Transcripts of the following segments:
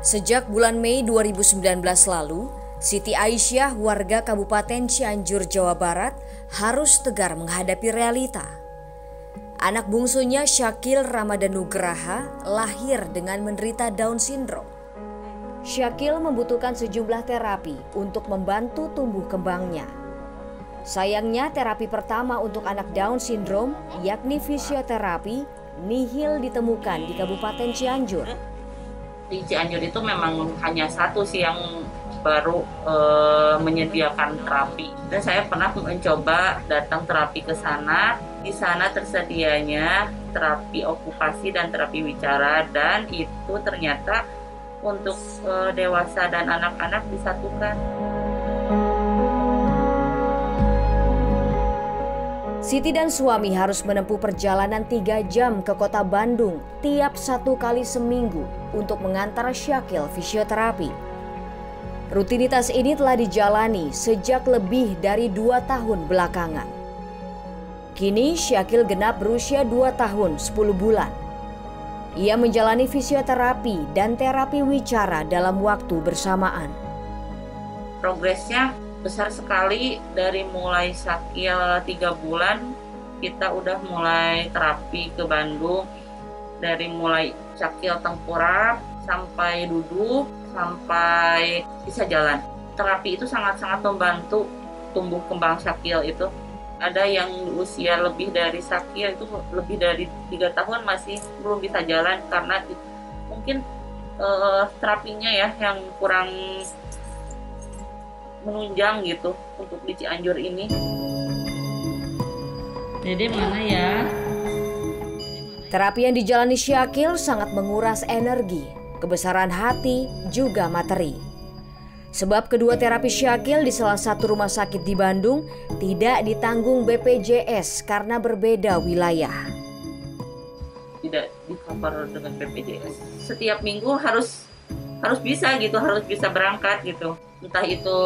Sejak bulan Mei 2019 lalu, Siti Aisyah, warga Kabupaten Cianjur, Jawa Barat, harus tegar menghadapi realita. Anak bungsunya, Syakil Ramadan Nugraha, lahir dengan menderita Down Syndrome. Syakil membutuhkan sejumlah terapi untuk membantu tumbuh kembangnya. Sayangnya, terapi pertama untuk anak Down Syndrome, yakni fisioterapi, nihil ditemukan di Kabupaten Cianjur. Di Cianjur itu memang hanya satu sih yang baru menyediakan terapi. Dan saya pernah mencoba datang terapi ke sana. Di sana tersedianya terapi okupasi dan terapi bicara, dan itu ternyata untuk dewasa dan anak-anak disatukan. Siti dan suami harus menempuh perjalanan 3 jam ke kota Bandung tiap 1 kali seminggu untuk mengantar Syakil fisioterapi. Rutinitas ini telah dijalani sejak lebih dari 2 tahun belakangan. Kini Syakil genap berusia 2 tahun 10 bulan. Ia menjalani fisioterapi dan terapi wicara dalam waktu bersamaan. Progresnya besar sekali. Dari mulai Syakil 3 bulan kita udah mulai terapi ke Bandung. Dari mulai Syakil tengkurap sampai duduk sampai bisa jalan. Terapi itu sangat-sangat membantu tumbuh kembang Syakil itu. Ada yang usia lebih dari Syakil itu lebih dari 3 tahun masih belum bisa jalan karena mungkin terapinya ya yang kurang menunjang gitu untuk di Cianjur ini. Dede mana ya? Terapi yang dijalani Syakil sangat menguras energi, kebesaran hati, juga materi. Sebab kedua terapi Syakil di salah satu rumah sakit di Bandung tidak ditanggung BPJS karena berbeda wilayah. Tidak di-cover dengan BPJS. Setiap minggu harus bisa gitu, harus bisa berangkat gitu. Entah itu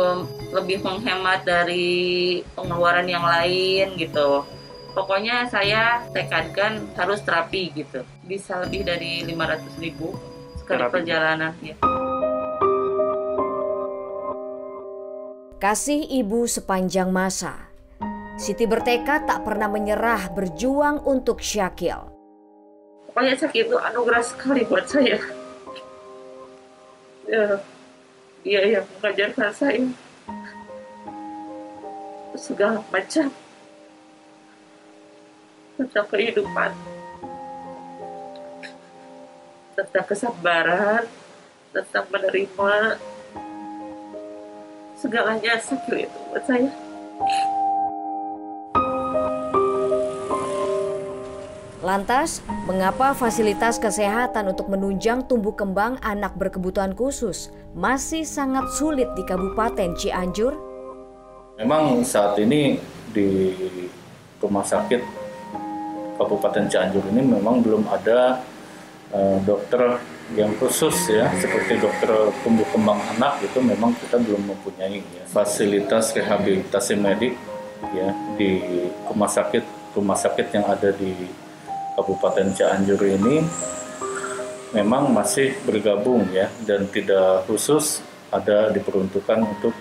lebih menghemat dari pengeluaran yang lain gitu. Pokoknya saya tekadkan harus terapi gitu. Bisa lebih dari 500.000 sekali perjalanan ya. Kasih ibu sepanjang masa. Siti bertekad tak pernah menyerah berjuang untuk Syakil. Pokoknya Syakil itu anugerah sekali buat saya. Ya, dia yang mengajarkan saya segala macam tentang kehidupan, tentang kesabaran, tentang menerima. Segalanya Syakil itu buat saya. Lantas, mengapa fasilitas kesehatan untuk menunjang tumbuh kembang anak berkebutuhan khusus masih sangat sulit di Kabupaten Cianjur? Memang saat ini di rumah sakit Kabupaten Cianjur ini memang belum ada dokter yang khusus ya, seperti dokter tumbuh kembang anak itu memang kita belum mempunyai ya. Fasilitas rehabilitasi medik ya di rumah sakit yang ada di Kabupaten Cianjur ini memang masih bergabung ya, dan tidak khusus ada diperuntukkan untuk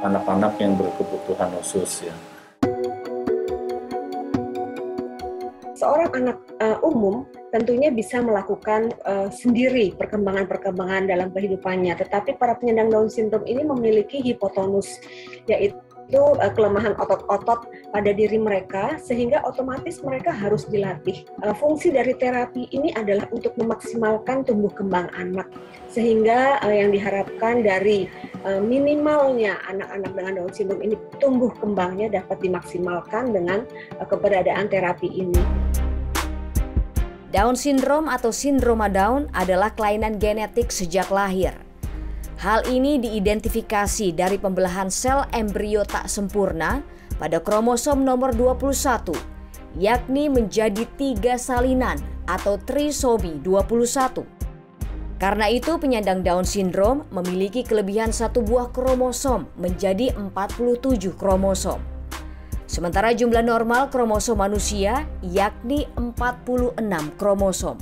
anak-anak yang berkebutuhan khusus ya. Seorang anak umum tentunya bisa melakukan sendiri perkembangan-perkembangan dalam kehidupannya, tetapi para penyandang Down Syndrome ini memiliki hipotonus, yaitu kelemahan otot-otot pada diri mereka, sehingga otomatis mereka harus dilatih. Fungsi dari terapi ini adalah untuk memaksimalkan tumbuh kembang anak, sehingga yang diharapkan dari minimalnya anak-anak dengan Down Syndrome ini tumbuh kembangnya dapat dimaksimalkan dengan keberadaan terapi ini. Down Syndrome atau sindroma Down adalah kelainan genetik sejak lahir. Hal ini diidentifikasi dari pembelahan sel embrio tak sempurna pada kromosom nomor 21, yakni menjadi 3 salinan atau trisomi 21. Karena itu penyandang Down Syndrome memiliki kelebihan 1 buah kromosom menjadi 47 kromosom. Sementara jumlah normal kromosom manusia yakni 46 kromosom.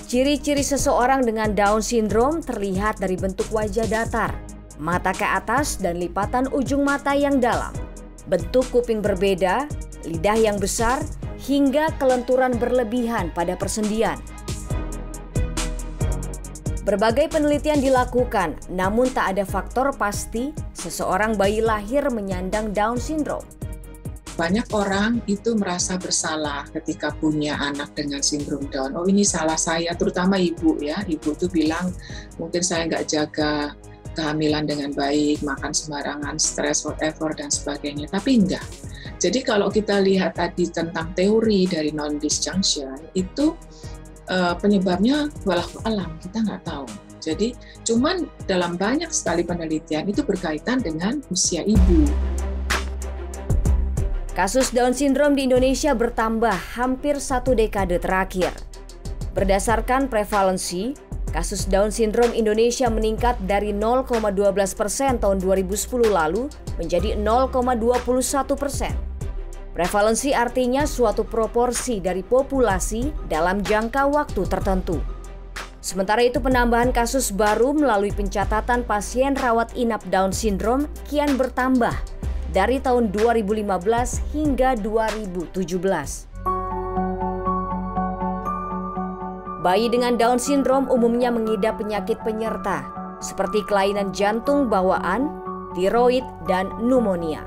Ciri-ciri seseorang dengan Down syndrome terlihat dari bentuk wajah datar, mata ke atas dan lipatan ujung mata yang dalam, bentuk kuping berbeda, lidah yang besar, hingga kelenturan berlebihan pada persendian. Berbagai penelitian dilakukan, namun tak ada faktor pasti seseorang bayi lahir menyandang Down syndrome. Banyak orang itu merasa bersalah ketika punya anak dengan sindrom Down. Oh, ini salah saya, terutama ibu ya. Ibu tuh bilang mungkin saya nggak jaga kehamilan dengan baik, makan sembarangan, stres, whatever dan sebagainya. Tapi enggak. Jadi kalau kita lihat tadi tentang teori dari non-disjunction itu penyebabnya wallahu alam, kita nggak tahu. Jadi cuman dalam banyak sekali penelitian itu berkaitan dengan usia ibu. Kasus Down syndrome di Indonesia bertambah hampir 1 dekade terakhir. Berdasarkan prevalensi, kasus Down syndrome Indonesia meningkat dari 0,12% tahun 2010 lalu menjadi 0,21%. Prevalensi artinya suatu proporsi dari populasi dalam jangka waktu tertentu. Sementara itu penambahan kasus baru melalui pencatatan pasien rawat inap Down syndrome kian bertambah dari tahun 2015 hingga 2017. Bayi dengan Down syndrome umumnya mengidap penyakit penyerta seperti kelainan jantung bawaan, tiroid, dan pneumonia.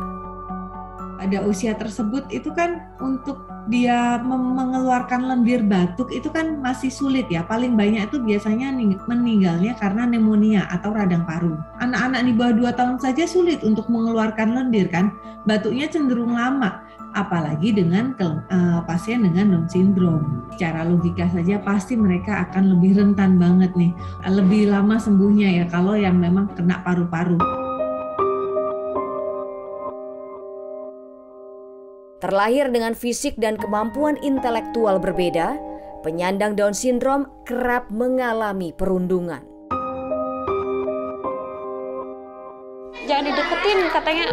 Pada usia tersebut itu kan untuk dia mengeluarkan lendir batuk itu kan masih sulit ya. Paling banyak itu biasanya meninggalnya karena pneumonia atau radang paru. Anak-anak di bawah 2 tahun saja sulit untuk mengeluarkan lendir kan. Batuknya cenderung lama. Apalagi dengan pasien dengan Down syndrome. Secara logika saja pasti mereka akan lebih rentan banget nih. Lebih lama sembuhnya ya kalau yang memang kena paru-paru. Terlahir dengan fisik dan kemampuan intelektual berbeda, penyandang Down syndrome kerap mengalami perundungan. Jangan dideketin, katanya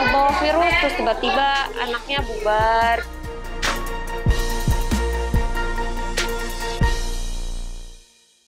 bawa virus, terus tiba-tiba anaknya bubar.